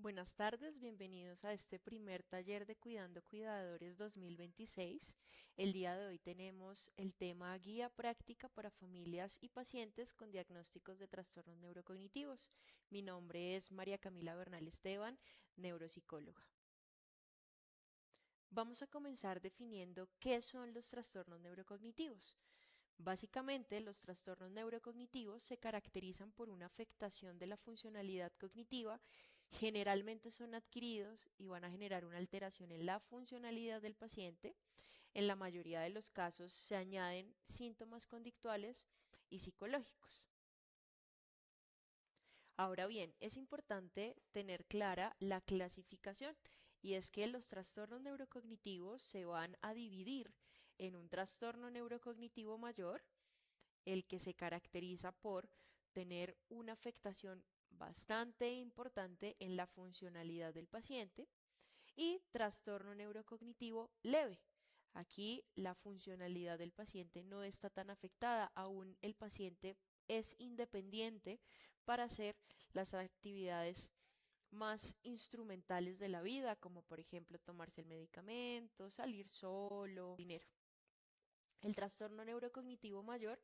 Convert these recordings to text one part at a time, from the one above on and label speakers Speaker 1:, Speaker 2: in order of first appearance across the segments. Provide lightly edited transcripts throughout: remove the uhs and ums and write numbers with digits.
Speaker 1: Buenas tardes, bienvenidos a este primer taller de Cuidando Cuidadores 2026. El día de hoy tenemos el tema Guía práctica para familias y pacientes con diagnósticos de trastornos neurocognitivos. Mi nombre es María Camila Bernal Esteban, neuropsicóloga. Vamos a comenzar definiendo qué son los trastornos neurocognitivos. Básicamente, los trastornos neurocognitivos se caracterizan por una afectación de la funcionalidad cognitiva, generalmente son adquiridos y van a generar una alteración en la funcionalidad del paciente. En la mayoría de los casos se añaden síntomas conductuales y psicológicos. Ahora bien, es importante tener clara la clasificación y es que los trastornos neurocognitivos se van a dividir en un trastorno neurocognitivo mayor, el que se caracteriza por tener una afectación bastante importante en la funcionalidad del paciente, y trastorno neurocognitivo leve. Aquí la funcionalidad del paciente no está tan afectada, aún el paciente es independiente para hacer las actividades más instrumentales de la vida, como por ejemplo tomarse el medicamento, salir solo, dinero. El trastorno neurocognitivo mayor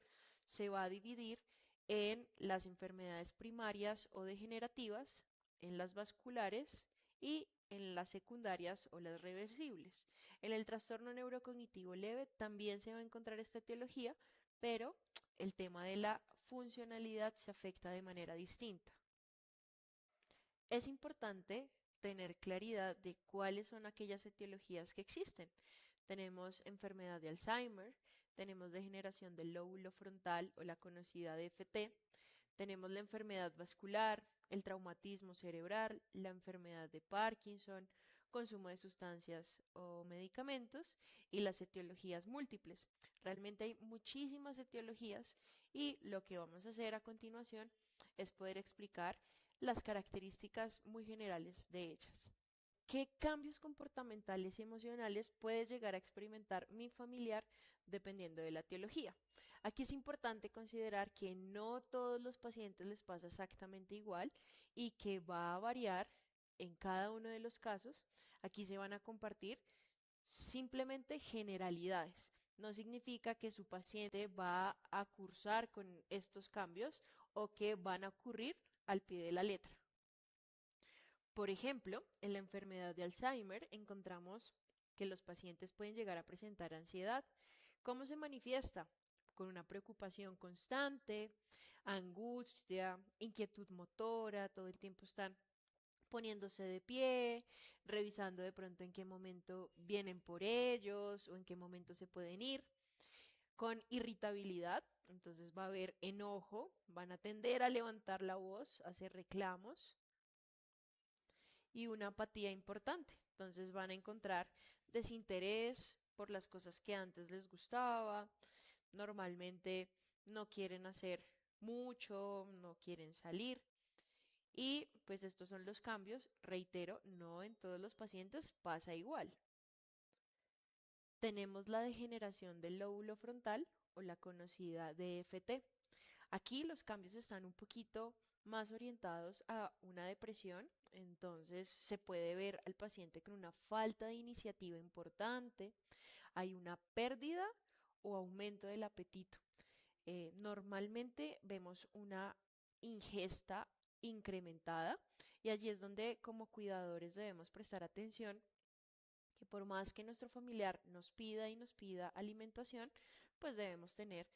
Speaker 1: se va a dividir en las enfermedades primarias o degenerativas, en las vasculares y en las secundarias o las reversibles. En el trastorno neurocognitivo leve también se va a encontrar esta etiología, pero el tema de la funcionalidad se afecta de manera distinta. Es importante tener claridad de cuáles son aquellas etiologías que existen. Tenemos enfermedad de Alzheimer, tenemos degeneración del lóbulo frontal o la conocida DFT, tenemos la enfermedad vascular, el traumatismo cerebral, la enfermedad de Parkinson, consumo de sustancias o medicamentos y las etiologías múltiples. Realmente hay muchísimas etiologías y lo que vamos a hacer a continuación es poder explicar las características muy generales de ellas. ¿Qué cambios comportamentales y emocionales puede llegar a experimentar mi familiar dependiendo de la etiología? Aquí es importante considerar que no todos los pacientes les pasa exactamente igual y que va a variar en cada uno de los casos. Aquí se van a compartir simplemente generalidades. No significa que su paciente va a cursar con estos cambios o que van a ocurrir al pie de la letra. Por ejemplo, en la enfermedad de Alzheimer encontramos que los pacientes pueden llegar a presentar ansiedad. ¿Cómo se manifiesta? Con una preocupación constante, angustia, inquietud motora, todo el tiempo están poniéndose de pie, revisando de pronto en qué momento vienen por ellos o en qué momento se pueden ir, con irritabilidad, entonces va a haber enojo, van a tender a levantar la voz, a hacer reclamos, y una apatía importante. Entonces van a encontrar desinterés por las cosas que antes les gustaba, normalmente no quieren hacer mucho, no quieren salir. Y pues estos son los cambios, reitero, no en todos los pacientes pasa igual. Tenemos la degeneración del lóbulo frontal o la conocida DFT. Aquí los cambios están un poquito más orientados a una depresión, entonces se puede ver al paciente con una falta de iniciativa importante, hay una pérdida o aumento del apetito. Normalmente vemos una ingesta incrementada y allí es donde como cuidadores debemos prestar atención que por más que nuestro familiar nos pida y nos pida alimentación, pues debemos tener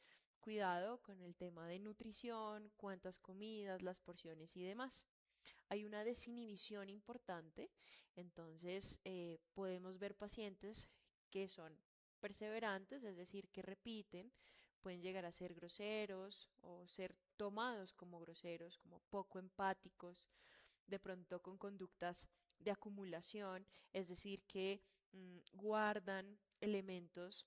Speaker 1: cuidado con el tema de nutrición, cuántas comidas, las porciones y demás. Hay una desinhibición importante, entonces podemos ver pacientes que son perseverantes, es decir, que repiten, pueden llegar a ser groseros o ser tomados como groseros, como poco empáticos, de pronto con conductas de acumulación, es decir, que guardan elementos,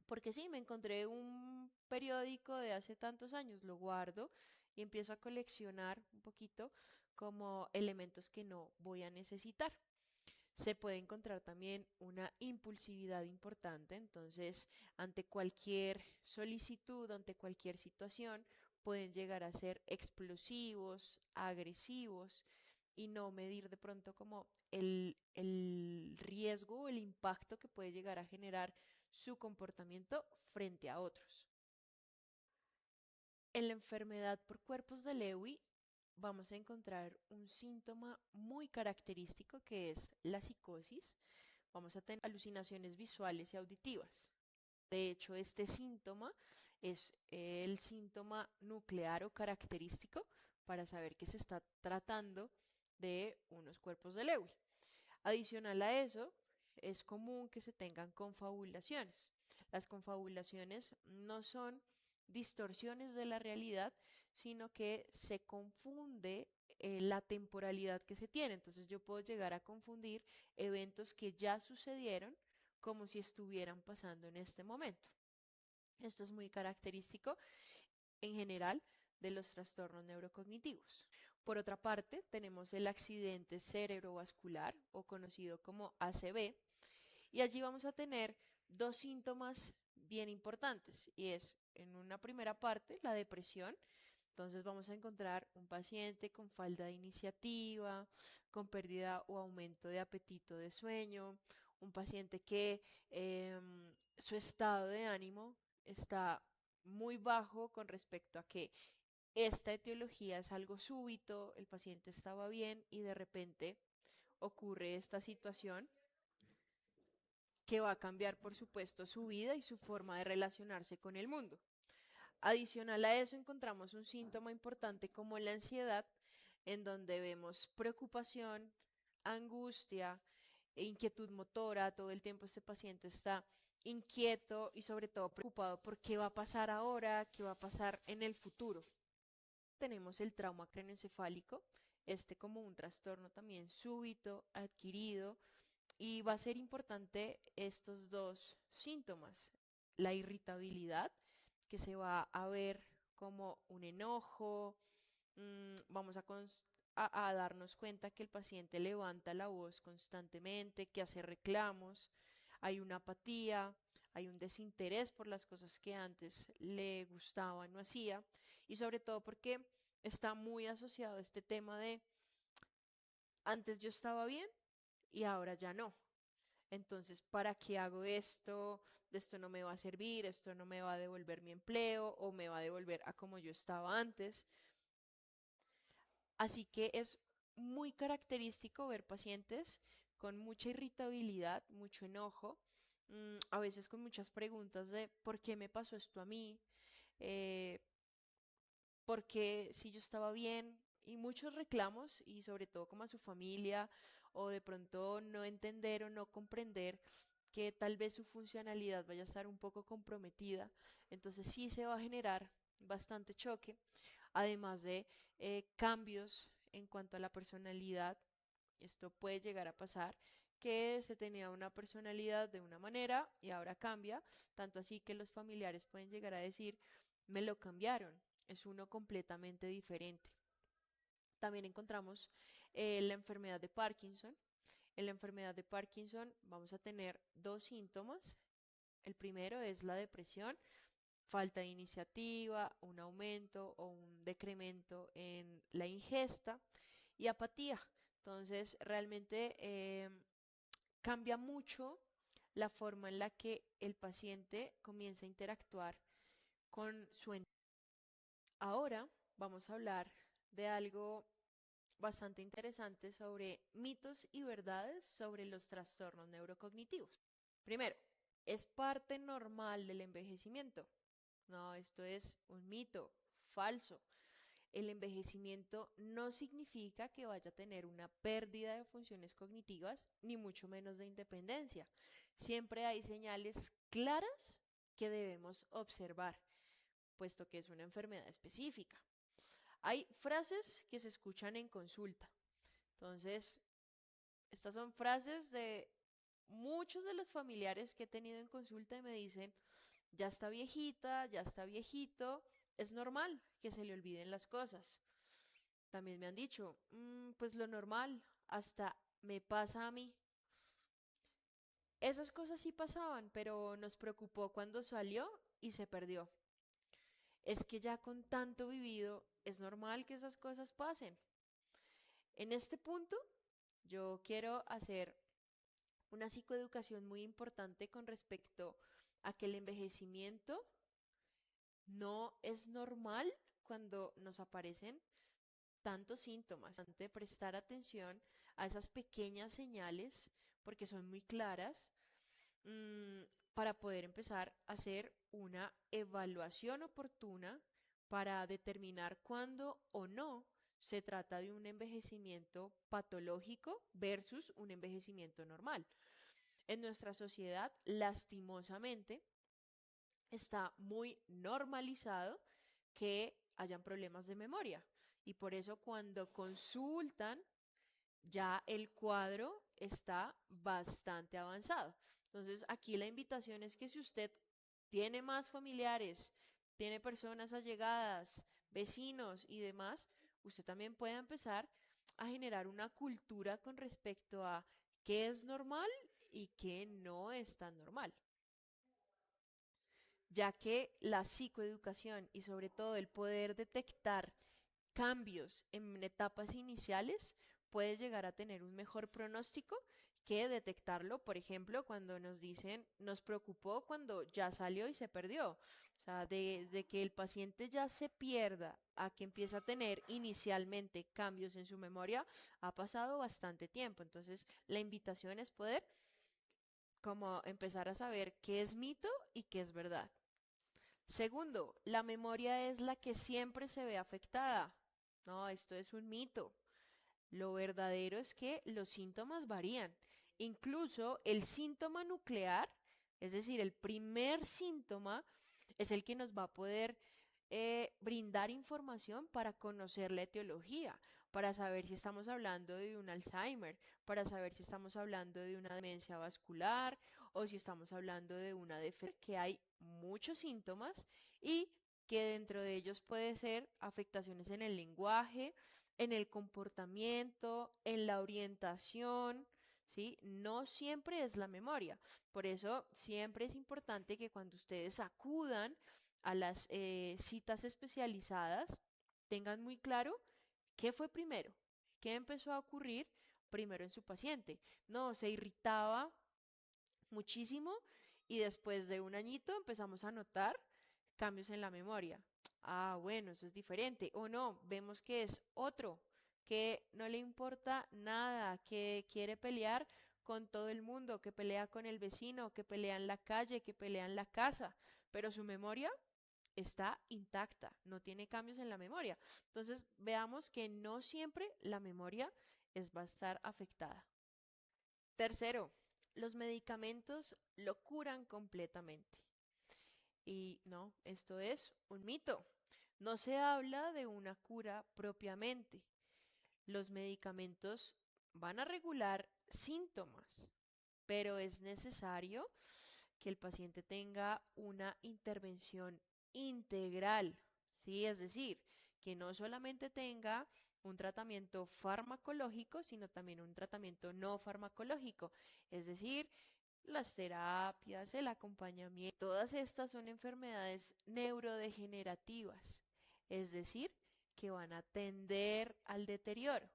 Speaker 1: porque sí, me encontré un periódico de hace tantos años, lo guardo y empiezo a coleccionar un poquito como elementos que no voy a necesitar. Se puede encontrar también una impulsividad importante, entonces ante cualquier solicitud, ante cualquier situación, pueden llegar a ser explosivos, agresivos, y no medir de pronto como el riesgo o el impacto que puede llegar a generar su comportamiento frente a otros. En la enfermedad por cuerpos de Lewy vamos a encontrar un síntoma muy característico que es la psicosis. Vamos a tener alucinaciones visuales y auditivas. De hecho, este síntoma es el síntoma nuclear o característico para saber que se está tratando de unos cuerpos de Lewy. Adicional a eso, es común que se tengan confabulaciones. Las confabulaciones no son distorsiones de la realidad, sino que se confunde la temporalidad que se tiene. Entonces yo puedo llegar a confundir eventos que ya sucedieron como si estuvieran pasando en este momento. Esto es muy característico en general de los trastornos neurocognitivos. Por otra parte, tenemos el accidente cerebrovascular o conocido como ACV, y allí vamos a tener dos síntomas bien importantes, y es en una primera parte la depresión. Entonces vamos a encontrar un paciente con falta de iniciativa, con pérdida o aumento de apetito de sueño, un paciente que su estado de ánimo está muy bajo con respecto a que esta etiología es algo súbito, el paciente estaba bien y de repente ocurre esta situación que va a cambiar, por supuesto, su vida y su forma de relacionarse con el mundo. Adicional a eso, encontramos un síntoma importante como la ansiedad, en donde vemos preocupación, angustia e inquietud motora. Todo el tiempo este paciente está inquieto y sobre todo preocupado por qué va a pasar ahora, qué va a pasar en el futuro. Tenemos el trauma craneoencefálico, este como un trastorno también súbito, adquirido, y va a ser importante estos dos síntomas, la irritabilidad, que se va a ver como un enojo, vamos a darnos cuenta que el paciente levanta la voz constantemente, que hace reclamos, hay una apatía, hay un desinterés por las cosas que antes le gustaban o hacía, y sobre todo porque está muy asociado a este tema de antes yo estaba bien y ahora ya no. Entonces, ¿para qué hago esto? Esto no me va a servir, esto no me va a devolver mi empleo o me va a devolver a como yo estaba antes. Así que es muy característico ver pacientes con mucha irritabilidad, mucho enojo, a veces con muchas preguntas de ¿por qué me pasó esto a mí? Eh, ¿Por qué si yo estaba bien? Y muchos reclamos y sobre todo como a su familia o de pronto no entender o no comprender que tal vez su funcionalidad vaya a estar un poco comprometida. Entonces sí se va a generar bastante choque, además de cambios en cuanto a la personalidad. Esto puede llegar a pasar que se tenía una personalidad de una manera y ahora cambia, tanto así que los familiares pueden llegar a decir, me lo cambiaron, es uno completamente diferente. También encontramos la enfermedad de Parkinson. En la enfermedad de Parkinson vamos a tener dos síntomas. El primero es la depresión, falta de iniciativa, un aumento o un decremento en la ingesta y apatía. Entonces, realmente cambia mucho la forma en la que el paciente comienza a interactuar con su entorno. Ahora vamos a hablar de algo bastante interesante sobre mitos y verdades sobre los trastornos neurocognitivos. Primero, ¿es parte normal del envejecimiento? No, esto es un mito, falso. El envejecimiento no significa que vaya a tener una pérdida de funciones cognitivas, ni mucho menos de independencia. Siempre hay señales claras que debemos observar, puesto que es una enfermedad específica. Hay frases que se escuchan en consulta. Entonces, estas son frases de muchos de los familiares que he tenido en consulta y me dicen, ya está viejita, ya está viejito, es normal que se le olviden las cosas. También me han dicho, pues lo normal, hasta me pasa a mí. Esas cosas sí pasaban, pero nos preocupó cuando salió y se perdió. Es que ya con tanto vivido, es normal que esas cosas pasen. En este punto, yo quiero hacer una psicoeducación muy importante con respecto a que el envejecimiento no es normal cuando nos aparecen tantos síntomas. De prestar atención a esas pequeñas señales porque son muy claras, mm, para poder empezar a hacer una evaluación oportuna para determinar cuándo o no se trata de un envejecimiento patológico versus un envejecimiento normal. En nuestra sociedad, lastimosamente, está muy normalizado que hayan problemas de memoria. Y por eso cuando consultan, ya el cuadro está bastante avanzado. Entonces, aquí la invitación es que si usted tiene más familiares, tiene personas allegadas, vecinos y demás, usted también puede empezar a generar una cultura con respecto a qué es normal y qué no es tan normal, ya que la psicoeducación y sobre todo el poder detectar cambios en etapas iniciales puede llegar a tener un mejor pronóstico que detectarlo, por ejemplo, cuando nos dicen, nos preocupó cuando ya salió y se perdió. O sea, de que el paciente ya se pierda a que empiece a tener inicialmente cambios en su memoria, ha pasado bastante tiempo. Entonces, la invitación es poder como empezar a saber qué es mito y qué es verdad. Segundo, la memoria es la que siempre se ve afectada. No, esto es un mito. Lo verdadero es que los síntomas varían. Incluso el síntoma nuclear, es decir, el primer síntoma, es el que nos va a poder brindar información para conocer la etiología, para saber si estamos hablando de un Alzheimer, para saber si estamos hablando de una demencia vascular o si estamos hablando de una deferencia, que hay muchos síntomas y que dentro de ellos puede ser afectaciones en el lenguaje, en el comportamiento, en la orientación, ¿sí? No siempre es la memoria. Por eso siempre es importante que cuando ustedes acudan a las citas especializadas, tengan muy claro qué fue primero, qué empezó a ocurrir primero en su paciente. No, se irritaba muchísimo y después de un añito empezamos a notar cambios en la memoria. Ah, bueno, eso es diferente. O no, vemos que es otro, que no le importa nada, que quiere pelear con todo el mundo, que pelea con el vecino, que pelea en la calle, que pelea en la casa, pero su memoria está intacta, no tiene cambios en la memoria. Entonces, veamos que no siempre la memoria va a estar afectada. Tercero, los medicamentos lo curan completamente. Y no, esto es un mito. No se habla de una cura propiamente. Los medicamentos van a regular síntomas, pero es necesario que el paciente tenga una intervención integral, ¿sí? Es decir, que no solamente tenga un tratamiento farmacológico, sino también un tratamiento no farmacológico, es decir, las terapias, el acompañamiento, todas estas son enfermedades neurodegenerativas, es decir, que van a tender al deterioro.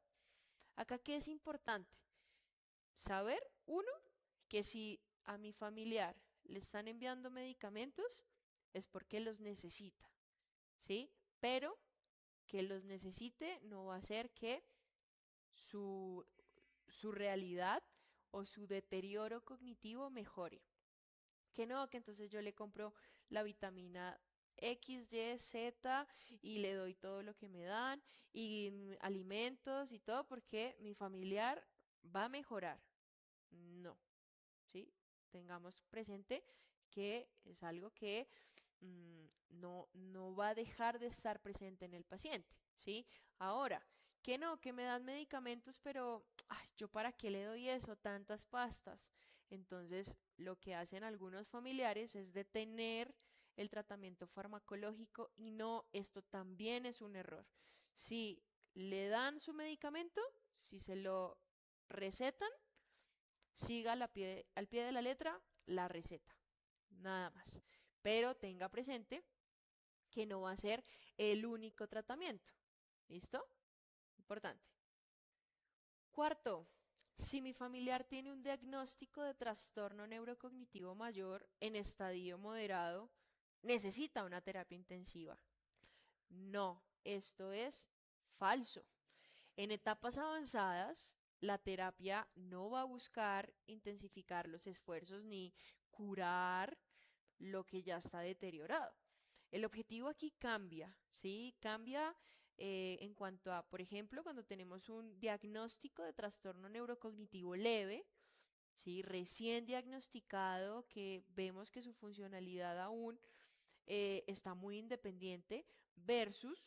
Speaker 1: Acá, ¿qué es importante? Saber, uno, que si a mi familiar le están enviando medicamentos, es porque los necesita, ¿sí? Pero que los necesite no va a hacer que su, su realidad o su deterioro cognitivo mejore. Que no, que entonces yo le compro la vitamina X, Y, Z y le doy todo lo que me dan y alimentos y todo porque mi familiar va a mejorar. No, ¿sí? Tengamos presente que es algo que no va a dejar de estar presente en el paciente, ¿sí? Ahora, que no, que me dan medicamentos, pero ay, ¿yo para qué le doy eso? Tantas pastas. Entonces, lo que hacen algunos familiares es detener el tratamiento farmacológico y no, esto también es un error. Si le dan su medicamento, si se lo recetan, siga al pie de la letra la receta, nada más. Pero tenga presente que no va a ser el único tratamiento. ¿Listo? Importante. Cuarto, si mi familiar tiene un diagnóstico de trastorno neurocognitivo mayor en estadio moderado, necesita una terapia intensiva. No, esto es falso. En etapas avanzadas, la terapia no va a buscar intensificar los esfuerzos ni curar lo que ya está deteriorado. El objetivo aquí cambia, ¿sí? Cambia en cuanto a, por ejemplo, cuando tenemos un diagnóstico de trastorno neurocognitivo leve, ¿sí? Recién diagnosticado, que vemos que su funcionalidad aún está muy independiente, versus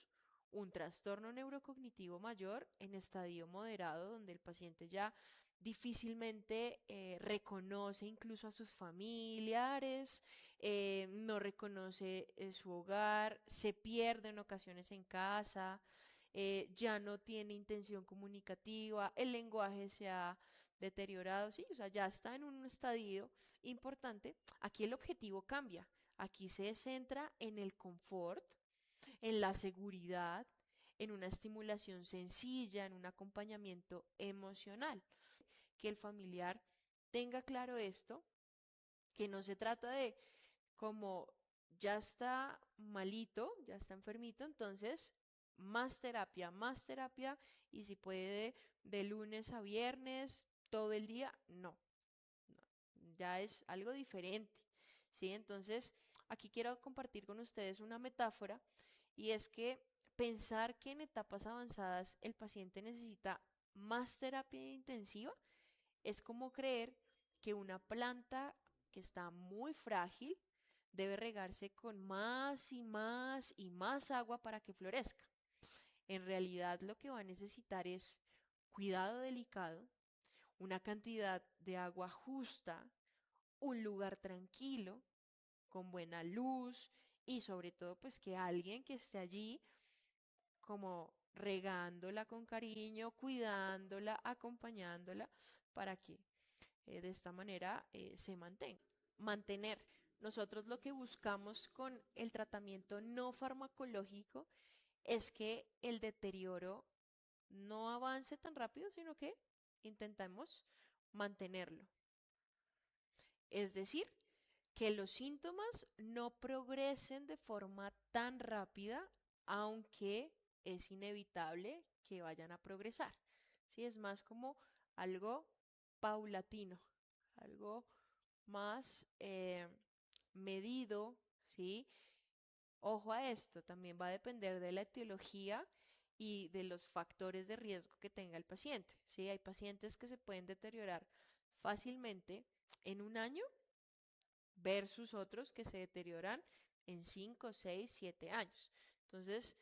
Speaker 1: un trastorno neurocognitivo mayor en estadio moderado, donde el paciente ya difícilmente reconoce incluso a sus familiares, no reconoce su hogar, se pierde en ocasiones en casa, ya no tiene intención comunicativa, el lenguaje se ha deteriorado, sí, o sea, ya está en un estadio importante. Aquí el objetivo cambia. Aquí se centra en el confort, en la seguridad, en una estimulación sencilla, en un acompañamiento emocional. Que el familiar tenga claro esto, que no se trata de como ya está malito, ya está enfermito, entonces más terapia y si puede de lunes a viernes, todo el día, no, no, ya es algo diferente, ¿sí? Entonces, aquí quiero compartir con ustedes una metáfora y es que pensar que en etapas avanzadas el paciente necesita más terapia intensiva es como creer que una planta que está muy frágil debe regarse con más y más y más agua para que florezca. En realidad lo que va a necesitar es cuidado delicado, una cantidad de agua justa, un lugar tranquilo, con buena luz y sobre todo pues que alguien que esté allí como regándola con cariño, cuidándola, acompañándola para que de esta manera se mantenga. Mantener. Nosotros lo que buscamos con el tratamiento no farmacológico es que el deterioro no avance tan rápido, sino que intentamos mantenerlo. Es decir, que los síntomas no progresen de forma tan rápida, aunque es inevitable que vayan a progresar. ¿Sí? Es más como algo paulatino, algo más medido, ¿sí? Ojo a esto, también va a depender de la etiología y de los factores de riesgo que tenga el paciente, ¿sí? Hay pacientes que se pueden deteriorar fácilmente en un año versus otros que se deterioran en 5, 6, 7 años. Entonces,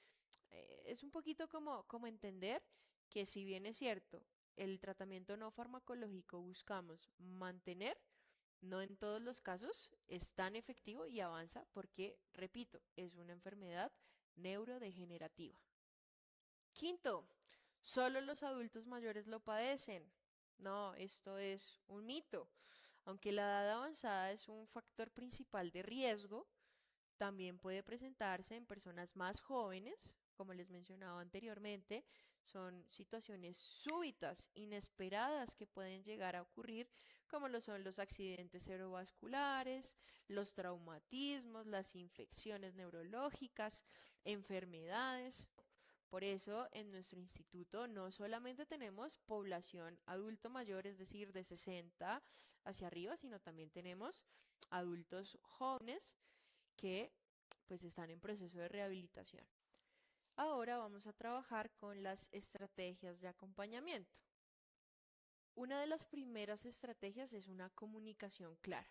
Speaker 1: es un poquito como entender que si bien es cierto, el tratamiento no farmacológico buscamos mantener, no en todos los casos es tan efectivo y avanza porque, repito, es una enfermedad neurodegenerativa. Quinto, solo los adultos mayores lo padecen. No, esto es un mito. Aunque la edad avanzada es un factor principal de riesgo, también puede presentarse en personas más jóvenes, como les mencionaba anteriormente, son situaciones súbitas, inesperadas que pueden llegar a ocurrir, como lo son los accidentes cerebrovasculares, los traumatismos, las infecciones neurológicas, enfermedades. Por eso en nuestro instituto no solamente tenemos población adulto mayor, es decir, de 60 hacia arriba, sino también tenemos adultos jóvenes que pues están en proceso de rehabilitación. Ahora vamos a trabajar con las estrategias de acompañamiento. Una de las primeras estrategias es una comunicación clara.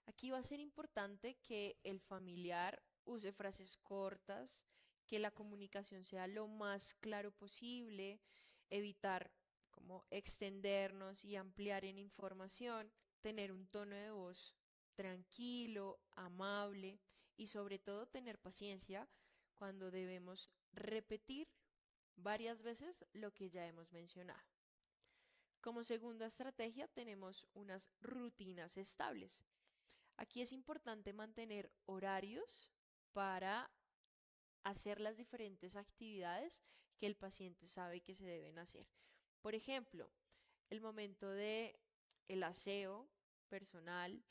Speaker 1: Aquí va a ser importante que el familiar use frases cortas, que la comunicación sea lo más claro posible, evitar como extendernos y ampliar en información, tener un tono de voz tranquilo, amable y sobre todo tener paciencia cuando debemos repetir varias veces lo que ya hemos mencionado. Como segunda estrategia tenemos unas rutinas estables. Aquí es importante mantener horarios para hacer las diferentes actividades que el paciente sabe que se deben hacer. Por ejemplo, el momento de el aseo personal,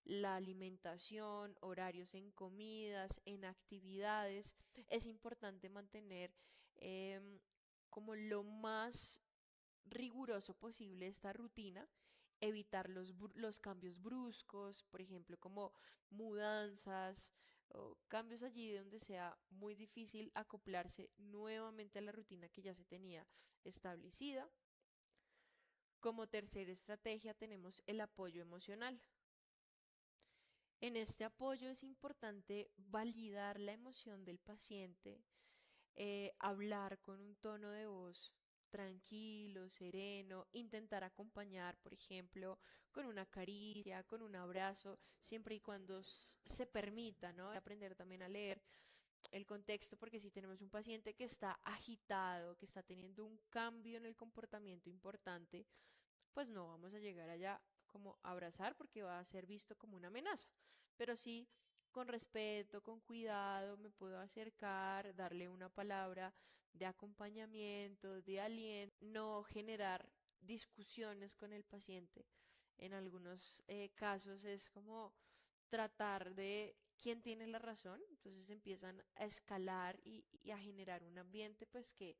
Speaker 1: la alimentación, horarios en comidas, en actividades. Es importante mantener em, como lo más riguroso posible esta rutina, evitar los cambios bruscos, por ejemplo, como mudanzas o cambios allí donde sea muy difícil acoplarse nuevamente a la rutina que ya se tenía establecida. Como tercera estrategia tenemos el apoyo emocional. En este apoyo es importante validar la emoción del paciente, hablar con un tono de voz tranquilo, sereno, intentar acompañar, por ejemplo, con una caricia, con un abrazo, siempre y cuando se permita, ¿no? Aprender también a leer el contexto, porque si tenemos un paciente que está agitado, que está teniendo un cambio en el comportamiento importante, pues no vamos a llegar allá como a abrazar porque va a ser visto como una amenaza. Pero sí, con respeto, con cuidado, me puedo acercar, darle una palabra de acompañamiento, de aliento, no generar discusiones con el paciente. En algunos casos es como tratar de quién tiene la razón, entonces empiezan a escalar y a generar un ambiente pues que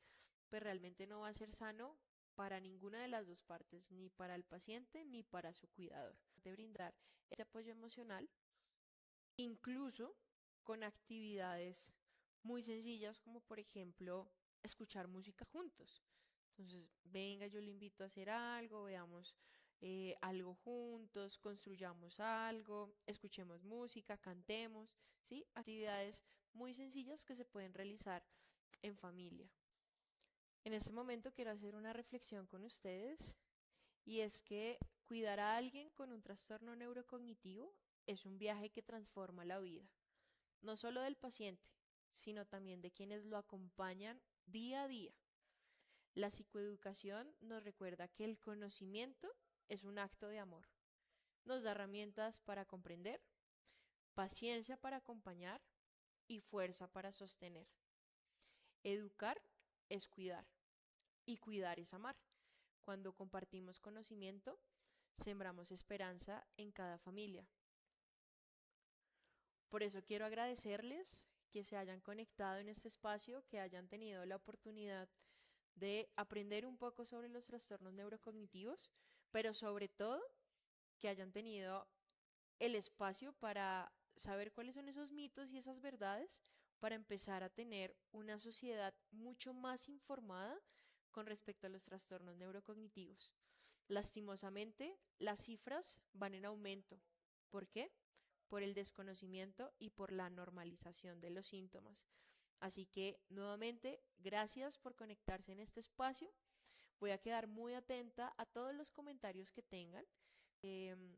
Speaker 1: pues realmente no va a ser sano para ninguna de las dos partes, ni para el paciente ni para su cuidador. De brindar este apoyo emocional, incluso con actividades muy sencillas como por ejemplo escuchar música juntos. Entonces, venga, yo le invito a hacer algo, veamos algo juntos, construyamos algo, escuchemos música, cantemos, ¿sí? Actividades muy sencillas que se pueden realizar en familia. En este momento quiero hacer una reflexión con ustedes y es que cuidar a alguien con un trastorno neurocognitivo es un viaje que transforma la vida, no solo del paciente, sino también de quienes lo acompañan día a día. La psicoeducación nos recuerda que el conocimiento es un acto de amor. Nos da herramientas para comprender, paciencia para acompañar y fuerza para sostener. Educar es cuidar y cuidar es amar. Cuando compartimos conocimiento, sembramos esperanza en cada familia. Por eso quiero agradecerles que se hayan conectado en este espacio, que hayan tenido la oportunidad de aprender un poco sobre los trastornos neurocognitivos, pero sobre todo que hayan tenido el espacio para saber cuáles son esos mitos y esas verdades para empezar a tener una sociedad mucho más informada con respecto a los trastornos neurocognitivos. Lastimosamente, las cifras van en aumento. ¿Por qué? Por el desconocimiento y por la normalización de los síntomas. Así que, nuevamente, gracias por conectarse en este espacio. Voy a quedar muy atenta a todos los comentarios que tengan, em,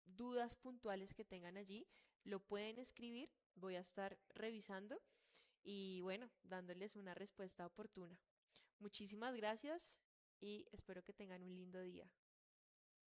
Speaker 1: dudas puntuales que tengan allí. Lo pueden escribir, voy a estar revisando y bueno, dándoles una respuesta oportuna. Muchísimas gracias y espero que tengan un lindo día.